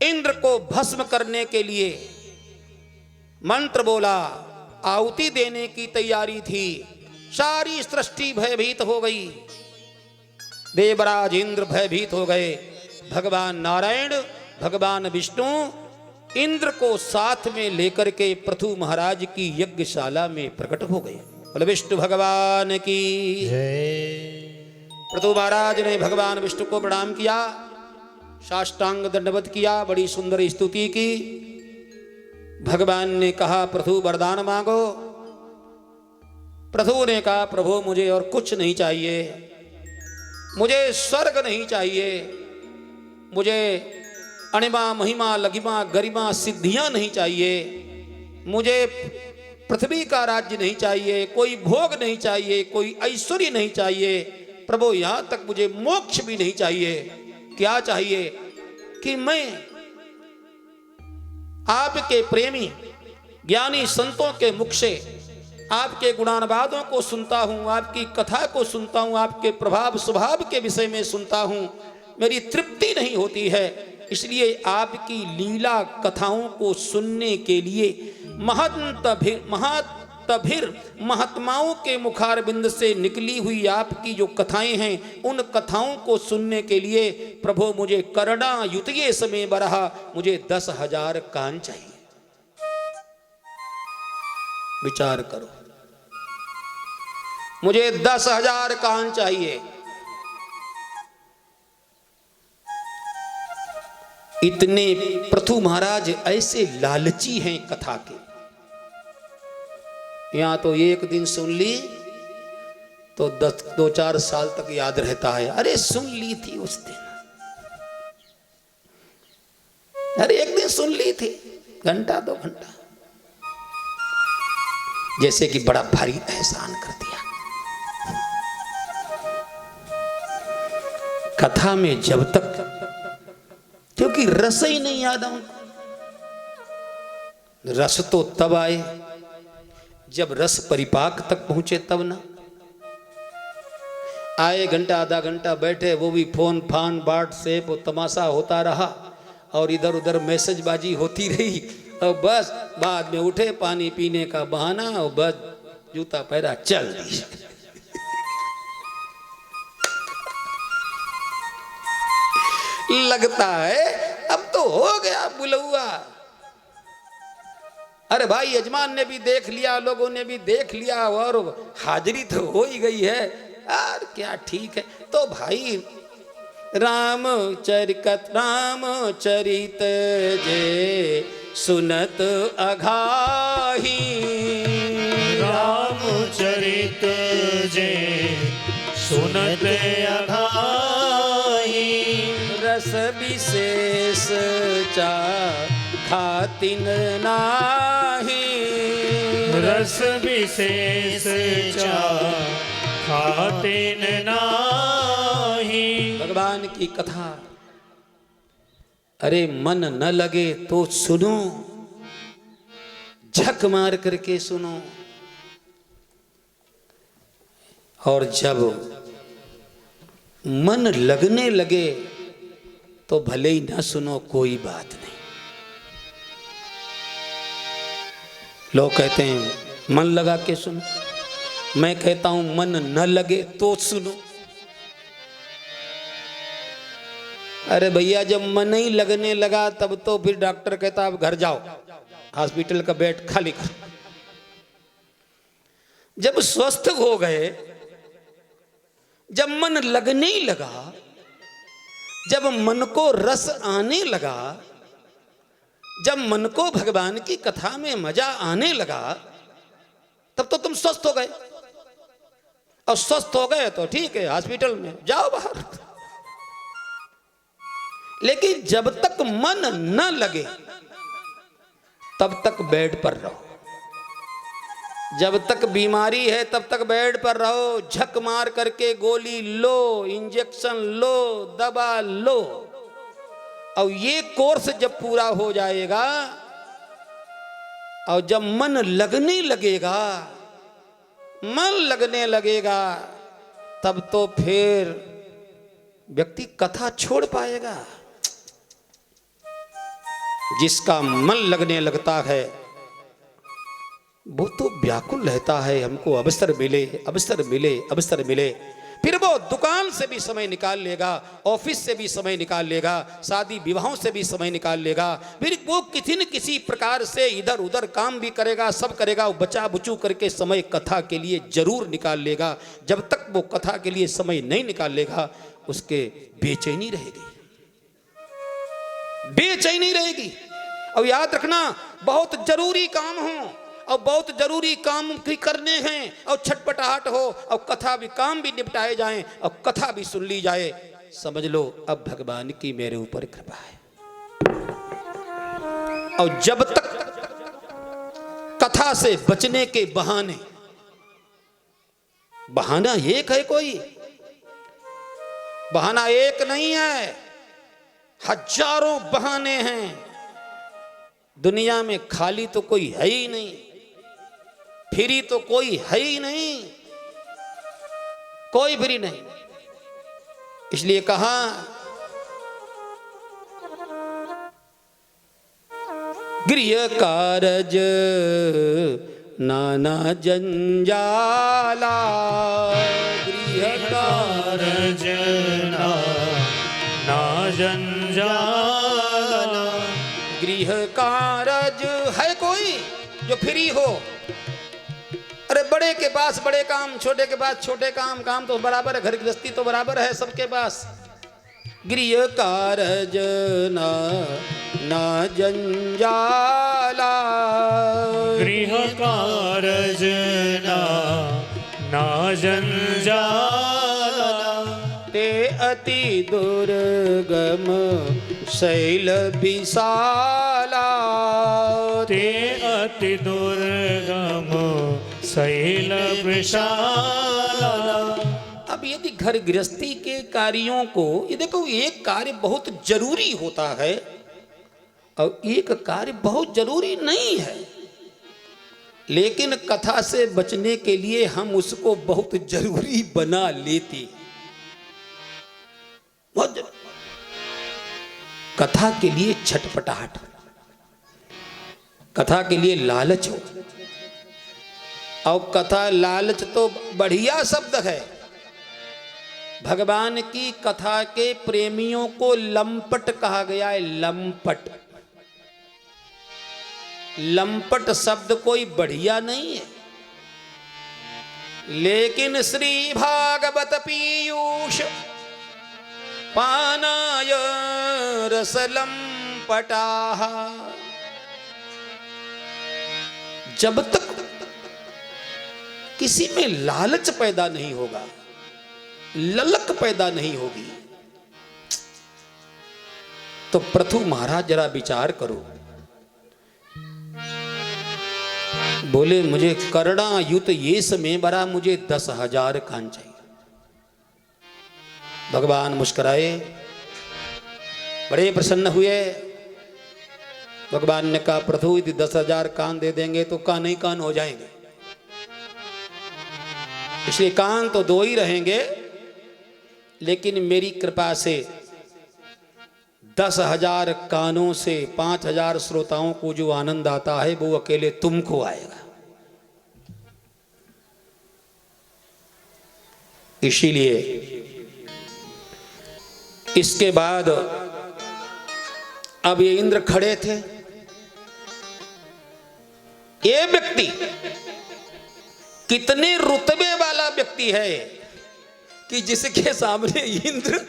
इंद्र को भस्म करने के लिए मंत्र बोला, आहुति देने की तैयारी थी, सारी सृष्टि भयभीत हो गई। देवराज इंद्र भयभीत हो गए। भगवान नारायण, भगवान विष्णु इंद्र को साथ में लेकर के पृथु महाराज की यज्ञशाला में प्रकट हो गए। बोले विष्णु भगवान की जय। पृथु महाराज ने भगवान विष्णु को प्रणाम किया, साष्टांग दंडवत किया, बड़ी सुंदर स्तुति की। भगवान ने कहा, पृथु वरदान मांगो। पृथु ने कहा, प्रभु मुझे और कुछ नहीं चाहिए, मुझे स्वर्ग नहीं चाहिए, मुझे अणिमा महिमा लघिमा गरिमा सिद्धियां नहीं चाहिए, मुझे पृथ्वी का राज्य नहीं चाहिए, कोई भोग नहीं चाहिए, कोई ऐश्वर्य नहीं चाहिए, प्रभु यहां तक मुझे मोक्ष भी नहीं चाहिए। क्या चाहिए? कि मैं आपके प्रेमी ज्ञानी संतों के मुख से आपके गुणानुवादों को सुनता हूं, आपकी कथा को सुनता हूं, आपके प्रभाव स्वभाव के विषय में सुनता हूं, मेरी तृप्ति नहीं होती है। इसलिए आपकी लीला कथाओं को सुनने के लिए तब फिर महात्माओं के मुखारबिंद से निकली हुई आपकी जो कथाएं हैं, उन कथाओं को सुनने के लिए प्रभु मुझे करना युतये समय बरहा, मुझे 10,000 कान चाहिए। विचार करो, मुझे 10,000 कान चाहिए। इतने पृथु महाराज ऐसे लालची हैं कथा के। यहां तो एक दिन सुन ली तो 2-4 साल तक याद रहता है। अरे सुन ली थी उस दिन, अरे एक दिन सुन ली थी, घंटा 2 घंटा, जैसे कि बड़ा भारी एहसान कर दिया। कथा में जब तक, क्योंकि रस ही नहीं याद उनको। रस तो तब आए जब रस परिपाक तक पहुंचे, तब ना आए। घंटा आधा घंटा बैठे, वो भी फोन फान व्हाट्सएप तमाशा होता रहा और इधर उधर मैसेजबाजी होती रही, और बस बाद में उठे, पानी पीने का बहाना, और बस जूता पैरा चल दी। लगता है अब तो हो गया बुलौआ। अरे भाई, यजमान ने भी देख लिया, लोगों ने भी देख लिया, और हाजिरी तो हो ही गई है यार, क्या ठीक है। तो भाई रामचरित जे सुनत अघाही, रामचरित जे सुनत अघाही, रस विशेष चा खातिन नाही, रस विशेष चा खातिन नाही। भगवान की कथा, अरे मन न लगे तो सुनो, झक मार करके सुनो, और जब मन लगने लगे तो भले ही ना सुनो, कोई बात नहीं। लोग कहते हैं मन लगा के सुनो, मैं कहता हूं मन न लगे तो सुनो। अरे भैया, जब मन ही लगने लगा तब तो फिर डॉक्टर कहता अब घर जाओ, हॉस्पिटल का बेड खाली करो। जब स्वस्थ हो गए, जब मन लगने ही लगा, जब मन को रस आने लगा, जब मन को भगवान की कथा में मजा आने लगा, तब तो तुम स्वस्थ हो गए। और स्वस्थ हो गए तो ठीक है, हॉस्पिटल में जाओ बाहर। लेकिन जब तक मन न लगे तब तक बेड पर रहो। जब तक बीमारी है तब तक बेड पर रहो, झक मार करके गोली लो, इंजेक्शन लो, दवा लो। और ये कोर्स जब पूरा हो जाएगा और जब मन लगने लगेगा, मन लगने लगेगा, तब तो फिर व्यक्ति कथा छोड़ पाएगा। जिसका मन लगने लगता है वो तो व्याकुल रहता है, हमको अवसर मिले, अवसर मिले, अवसर मिले। फिर वो दुकान से भी समय निकाल लेगा, ऑफिस से भी समय निकाल लेगा, शादी विवाहों से भी समय निकाल लेगा, फिर वो किसी न किसी प्रकार से इधर उधर काम भी करेगा, सब करेगा, वो बचा बुचू करके समय कथा के लिए जरूर निकाल लेगा। जब तक वो कथा के लिए समय नहीं निकाल लेगा, उसके बेचैनी रहेगी, बेचैनी रहेगी। और याद रखना, बहुत जरूरी काम हो और बहुत जरूरी काम भी करने हैं, और छटपटाहट हो, और कथा भी, काम भी निपटाए जाएं, और कथा भी सुन ली जाए, समझ लो अब भगवान की मेरे ऊपर कृपा है। और जब तक कथा से बचने के बहाने, बहाना एक है, कोई बहाना एक नहीं है, हजारों बहाने हैं। दुनिया में खाली तो कोई है ही नहीं, फ्री तो कोई है ही नहीं, कोई फ्री नहीं। इसलिए कहा गृह कारज नाना जंजाला गृह कारज ना जंजाला। गृह कारज है कोई जो फ्री हो? अरे बड़े के पास बड़े काम, छोटे के पास छोटे काम, काम तो बराबर है, घर गृहस्थी तो बराबर है सबके पास। गृह कारज ना जंजाला, गृह कारज ना जंजाला। ते अति दुर्गम शैल विशाला, ते अति दुर्गम शैल विशाला। अब यदि घर गृहस्थी के कार्यों को, ये देखो एक कार्य बहुत जरूरी होता है और एक कार्य बहुत जरूरी नहीं है, लेकिन कथा से बचने के लिए हम उसको बहुत जरूरी बना लेते। बहुत कथा के लिए छटपटाहट, कथा के लिए लालच हो, और कथा लालच तो बढ़िया शब्द है। भगवान की कथा के प्रेमियों को लंपट कहा गया है, लंपट। लंपट शब्द कोई बढ़िया नहीं है, लेकिन श्री भागवत पीयूष पानाय रसलंपटाः। जब तक किसी में लालच पैदा नहीं होगा, ललक पैदा नहीं होगी, तो प्रथु महाराज जरा विचार करो। बोले मुझे करड़ा युत ये समय बरा, मुझे 10,000 कान चाहिए। भगवान मुस्कुराए, बड़े प्रसन्न हुए। भगवान ने कहा प्रभु यदि 10,000 कान दे देंगे तो कान ही कान हो जाएंगे, इसलिए कान तो 2 ही रहेंगे, लेकिन मेरी कृपा से 10,000 कानों से 5,000 श्रोताओं को जो आनंद आता है वो अकेले तुमको आएगा। इसीलिए इसके बाद अब ये इंद्र खड़े थे। ये व्यक्ति कितने रुतबे वाला व्यक्ति है कि जिसके सामने इंद्र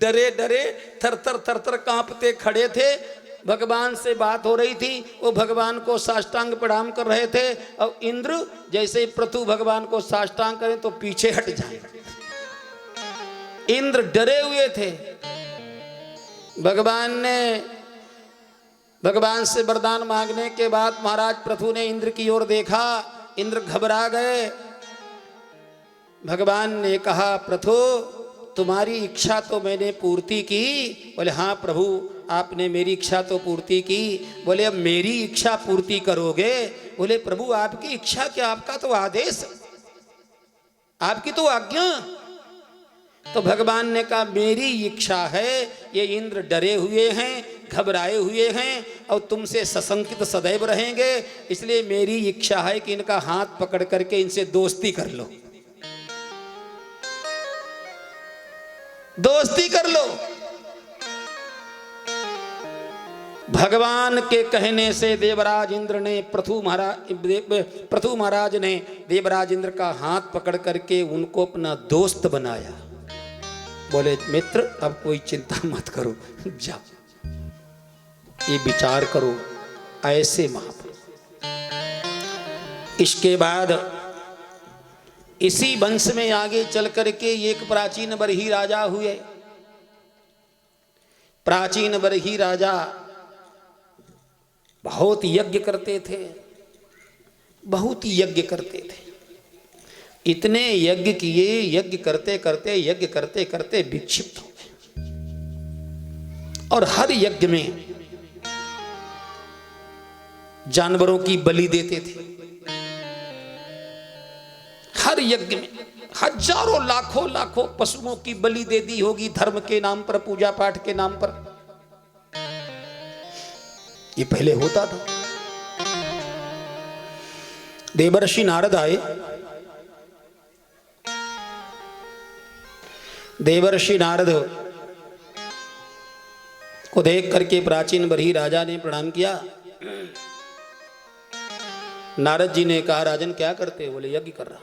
डरे डरे थर थर कांपते खड़े थे। भगवान से बात हो रही थी, वो भगवान को साष्टांग प्रणाम कर रहे थे, और इंद्र जैसे ही प्रथु भगवान को साष्टांग करें तो पीछे हट जाए। इंद्र डरे हुए थे। भगवान ने भगवान से वरदान मांगने के बाद महाराज प्रथु ने इंद्र की ओर देखा, इंद्र घबरा गए। भगवान ने कहा प्रथु तुम्हारी इच्छा तो मैंने पूर्ति की। बोले हाँ प्रभु आपने मेरी इच्छा तो पूर्ति की। बोले अब मेरी इच्छा पूर्ति करोगे? बोले प्रभु आपकी इच्छा क्या, आपका तो आदेश, आपकी तो आज्ञा। तो भगवान ने कहा मेरी इच्छा है, ये इंद्र डरे हुए हैं, घबराए हुए हैं और तुमसे सशंकित सदैव रहेंगे, इसलिए मेरी इच्छा है कि इनका हाथ पकड़ करके इनसे दोस्ती कर लो, दोस्ती कर लो। भगवान के कहने से देवराज इंद्र ने प्रथु महाराज ने देवराज इंद्र का हाथ पकड़ करके उनको अपना दोस्त बनाया। बोले मित्र अब कोई चिंता मत करो, जाओ ये विचार करो ऐसे महापुरुष। इसके बाद इसी वंश में आगे चल करके एक प्राचीन बरही राजा हुए। प्राचीन बरही राजा बहुत यज्ञ करते थे, बहुत यज्ञ करते थे। इतने यज्ञ किए, यज्ञ करते करते विक्षिप्त हो गए। और हर यज्ञ में जानवरों की बलि देते थे। हर यज्ञ में हजारों लाखों पशुओं की बलि दे दी होगी, धर्म के नाम पर, पूजा पाठ के नाम पर। ये पहले होता था। देवर्षि नारद आए। देवर्षि नारद को देख करके प्राचीन बरही राजा ने प्रणाम किया। नारद जी ने कहा, राजन क्या करते? बोले, यज्ञ कर रहा।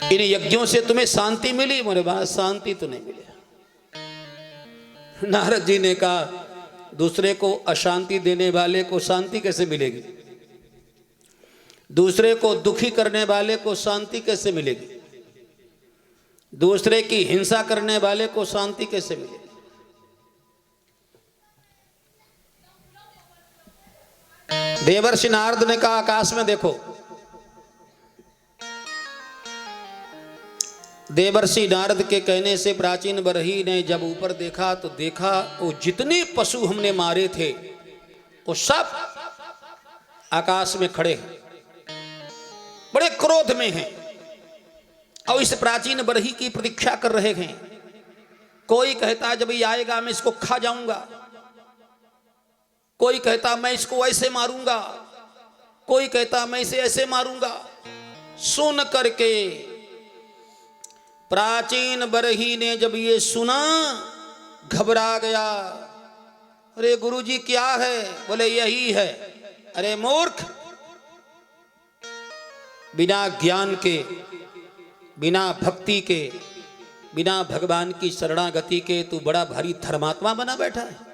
इन यज्ञों से तुम्हें शांति मिली? बोले, वहां शांति तो नहीं मिली। नारद जी ने कहा, दूसरे को अशांति देने वाले को शांति कैसे मिलेगी? दूसरे को दुखी करने वाले को शांति कैसे मिलेगी? दूसरे की हिंसा करने वाले को शांति कैसे मिलेगी? देवर्षि नारद ने कहा, आकाश में देखो। देवर्षि नारद के कहने से प्राचीन बरही ने जब ऊपर देखा तो देखा वो जितने पशु हमने मारे थे वो सब आकाश में खड़े हैं, बड़े क्रोध में हैं और इस प्राचीन बरही की प्रतीक्षा कर रहे हैं। कोई कहता जब ये आएगा मैं इसको खा जाऊंगा, कोई कहता मैं इसको ऐसे मारूंगा, कोई कहता मैं इसे ऐसे मारूंगा। सुन करके प्राचीन बरही ने जब ये सुना घबरा गया। अरे गुरुजी क्या है? बोले, यही है। अरे मूर्ख, बिना ज्ञान के, बिना भक्ति के, बिना भगवान की शरणागति के तू बड़ा भारी धर्मात्मा बना बैठा है।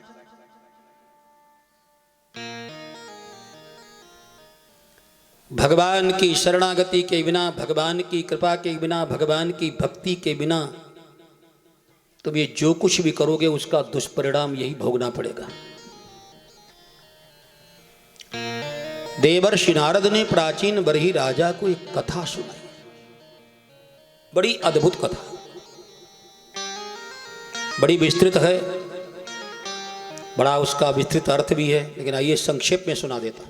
भगवान की शरणागति के बिना, भगवान की कृपा के बिना, भगवान की भक्ति के बिना तुम ये जो कुछ भी करोगे उसका दुष्परिणाम यही भोगना पड़ेगा। देवर्षि नारद ने प्राचीन बरही राजा को एक कथा सुनाई, बड़ी अद्भुत कथा, बड़ी विस्तृत है, बड़ा उसका विस्तृत अर्थ भी है, लेकिन आइए संक्षेप में सुना देता।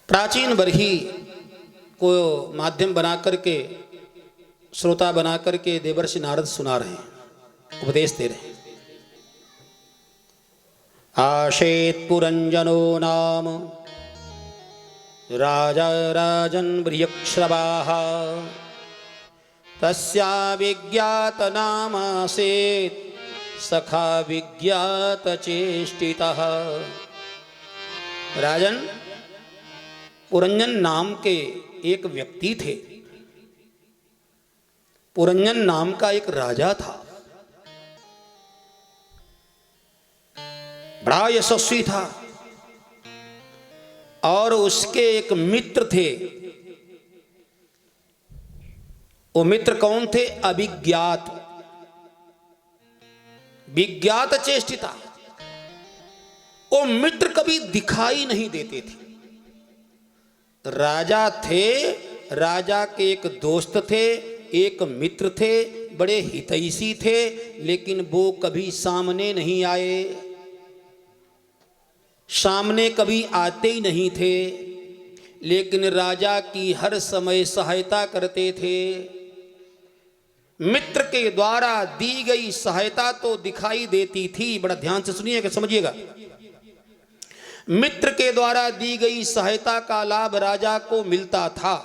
प्राचीन बरही को माध्यम बना करके, श्रोता बना करके देवर्षि नारद सुना रहे हैं, उपदेश दे रहे हैं। आशेत पुरंजनो नाम राजा राजन बृहश्रवाः तस्या विज्ञात नामासेत सखा विज्ञात चेष्टितः। राजन, पुरंजन नाम के एक व्यक्ति थे। पुरंजन नाम का एक राजा था, बड़ा यशस्वी था, और उसके एक मित्र थे। वो मित्र कौन थे? अभिज्ञात, विज्ञात चेष्टिता। वो मित्र कभी दिखाई नहीं देते थे। राजा थे, राजा के एक दोस्त थे, एक मित्र थे, बड़े हितैषी थे, लेकिन वो कभी सामने नहीं आए, सामने कभी आते ही नहीं थे, लेकिन राजा की हर समय सहायता करते थे। मित्र के द्वारा दी गई सहायता तो दिखाई देती थी, बड़ा ध्यान से सुनिएगा, समझिएगा। मित्र के द्वारा दी गई सहायता का लाभ राजा को मिलता था,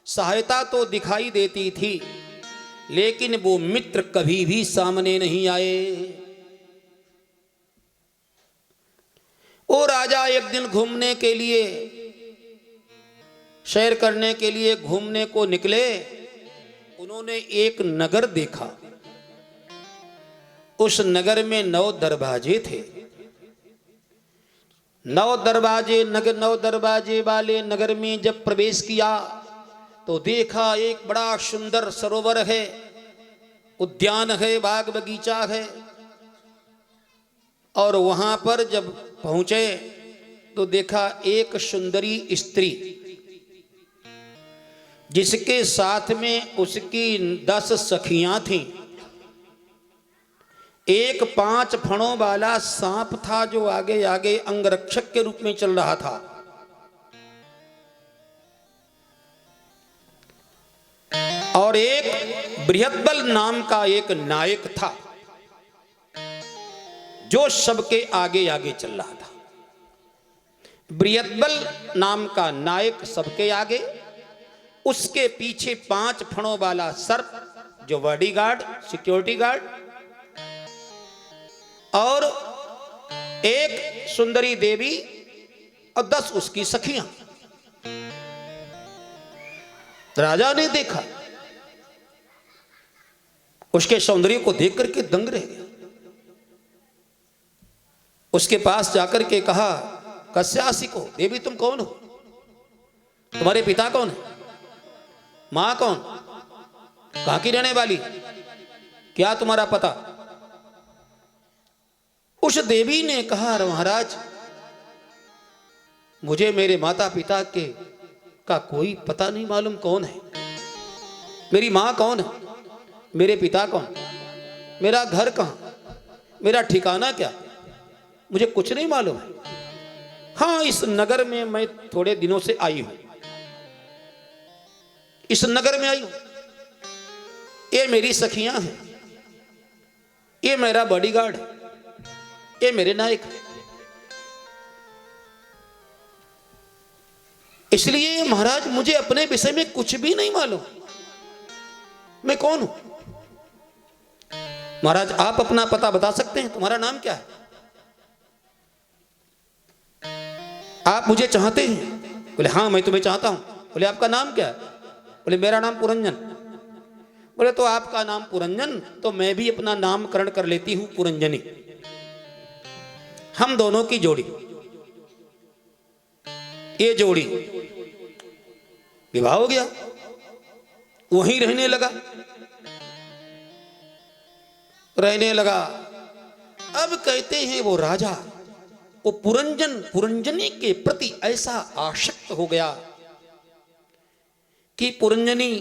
सहायता तो दिखाई देती थी, लेकिन वो मित्र कभी भी सामने नहीं आए। वो राजा एक दिन घूमने के लिए, सैर करने के लिए घूमने को निकले। उन्होंने एक नगर देखा। उस नगर में 9 दरवाजे थे। 9 दरवाजे वाले नगर में जब प्रवेश किया तो देखा एक बड़ा सुंदर सरोवर है, उद्यान है, बाग बगीचा है। और वहां पर जब पहुंचे तो देखा एक सुंदरी स्त्री, जिसके साथ में उसकी 10 सखियां थीं। एक 5 फणों वाला सांप था जो आगे आगे अंगरक्षक के रूप में चल रहा था। और एक बृहद्बल नाम का एक नायक था। जो सबके आगे आगे चल रहा था। बृहद्बल नाम का नायक सबके आगे, उसके पीछे 5 फणों वाला सर्प जो बॉडीगार्ड, सिक्योरिटी गार्ड, और एक सुंदरी देवी और 10 उसकी सखियां। राजा ने देखा, उसके सौंदर्य को देख करके दंग रह गया। उसके पास जाकर के कहा, कस्यासिको, देवी तुम कौन हो? तुम्हारे पिता कौन है? मां कौन? कहां की रहने वाली? क्या तुम्हारा पता? उस देवी ने कहा, महाराज मुझे मेरे माता पिता का कोई पता नहीं मालूम कौन है। मेरी मां कौन है, मेरे पिता कौन, मेरा घर कहां, मेरा ठिकाना क्या, मुझे कुछ नहीं मालूम है। हाँ, इस नगर में मैं थोड़े दिनों से आई हूं, इस नगर में आई हूं। ये मेरी सखियां हैं, ये मेरा बॉडीगार्ड है, ये मेरे नायक है। इसलिए महाराज मुझे अपने विषय में कुछ भी नहीं मालूम, मैं कौन हूं। महाराज आप अपना पता बता सकते हैं? तुम्हारा नाम क्या है? आप मुझे चाहते हैं? बोले हाँ मैं तुम्हें चाहता हूं। बोले आपका नाम क्या है? बोले मेरा नाम पुरंजन। बोले तो आपका नाम पुरंजन, तो मैं भी अपना नामकरण कर लेती हूं पुरंजनी। हम दोनों की जोड़ी, ये जोड़ी विवाह हो गया, वहीं रहने लगा। अब कहते हैं वो राजा वो पुरंजनी के प्रति ऐसा आसक्त हो गया कि पुरंजनी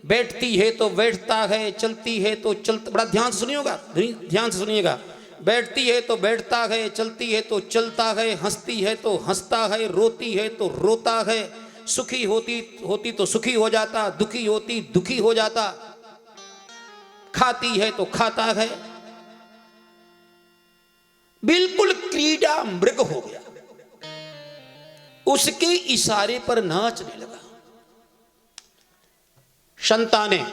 बैठती है तो बैठता है, चलती है तो चलता, बड़ा ध्यान से सुनिएगा। बैठती है तो बैठता है, चलती है तो चलता है, हंसती है तो हंसता है, रोती है तो रोता है, सुखी होती तो सुखी हो जाता, दुखी होती दुखी हो जाता, खाती है तो खाता है। बिल्कुल क्रीड़ा मृग हो गया, उसके इशारे पर नाचने लगा। संतानें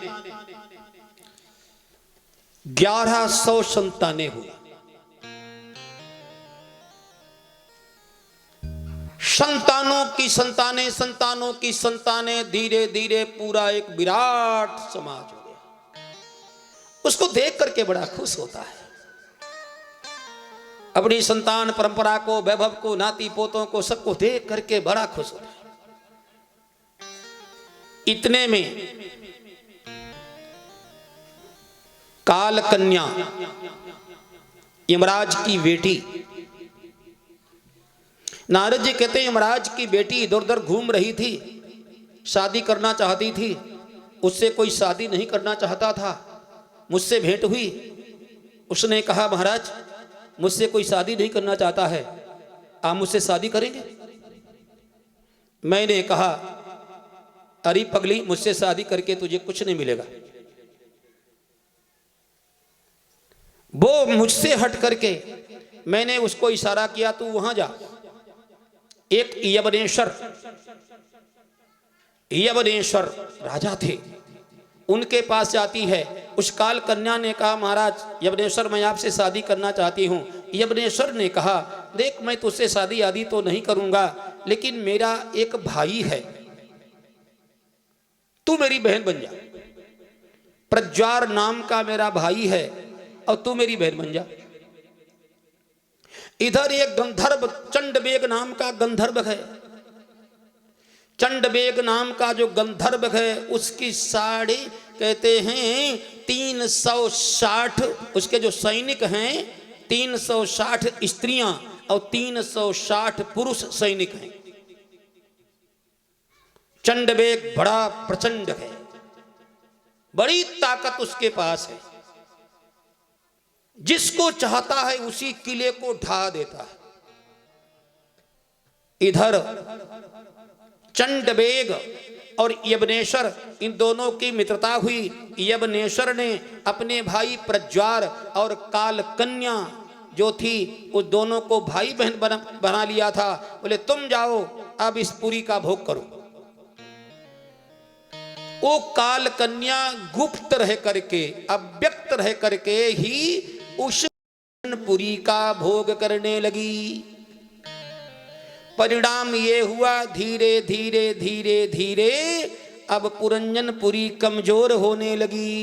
1100 संतानें हुई। संतानों की संतानें धीरे धीरे पूरा एक विराट समाज हो गया। उसको देख करके बड़ा खुश होता है, अपनी संतान परंपरा को, वैभव को, नाती पोतों को, सबको देख करके बड़ा खुश होता है। इतने में काल कन्या यमराज की बेटी, नारद जी कहते हैं यमराज की बेटी इधर उधर घूम रही थी, शादी करना चाहती थी, उससे कोई शादी नहीं करना चाहता था। मुझसे भेंट हुई, उसने कहा महाराज मुझसे कोई शादी नहीं करना चाहता है, आप मुझसे शादी करेंगे? मैंने कहा अरे पगली, मुझसे शादी करके तुझे कुछ नहीं मिलेगा। वो मुझसे हट करके, मैंने उसको इशारा किया तू वहां जा। एक यवनेश्वर राजा थे, उनके पास जाती है। उस काल कन्या ने कहा महाराज यवनेश्वर मैं आपसे शादी करना चाहती हूँ। यवनेश्वर ने कहा देख मैं तुझसे शादी आदि तो नहीं करूंगा, लेकिन मेरा एक भाई है, तू मेरी बहन बन जा। प्रज्वार नाम का मेरा भाई है और तू मेरी बहन बन जा। इधर एक गंधर्व चंडवेग नाम का गंधर्व है। चंडवेग नाम का जो गंधर्व है उसकी साड़ी कहते हैं 360, उसके जो सैनिक हैं 360 स्त्रियां और 360 पुरुष सैनिक हैं। चंडवेग बड़ा प्रचंड है, बड़ी ताकत उसके पास है, जिसको चाहता है उसी किले को ढा देता है। इधर चंडवेग और यवनेश्वर इन दोनों की मित्रता हुई। यवनेश्वर ने अपने भाई प्रज्वार और काल कन्या जो थी उस दोनों को भाई बहन बना लिया था। बोले तुम जाओ अब इस पुरी का भोग करो। वो काल कन्या गुप्त रह करके, अव्यक्त रह करके ही उस पुरी का भोग करने लगी। परिणाम ये हुआ धीरे धीरे धीरे धीरे अब पुरंजनपुरी कमजोर होने लगी।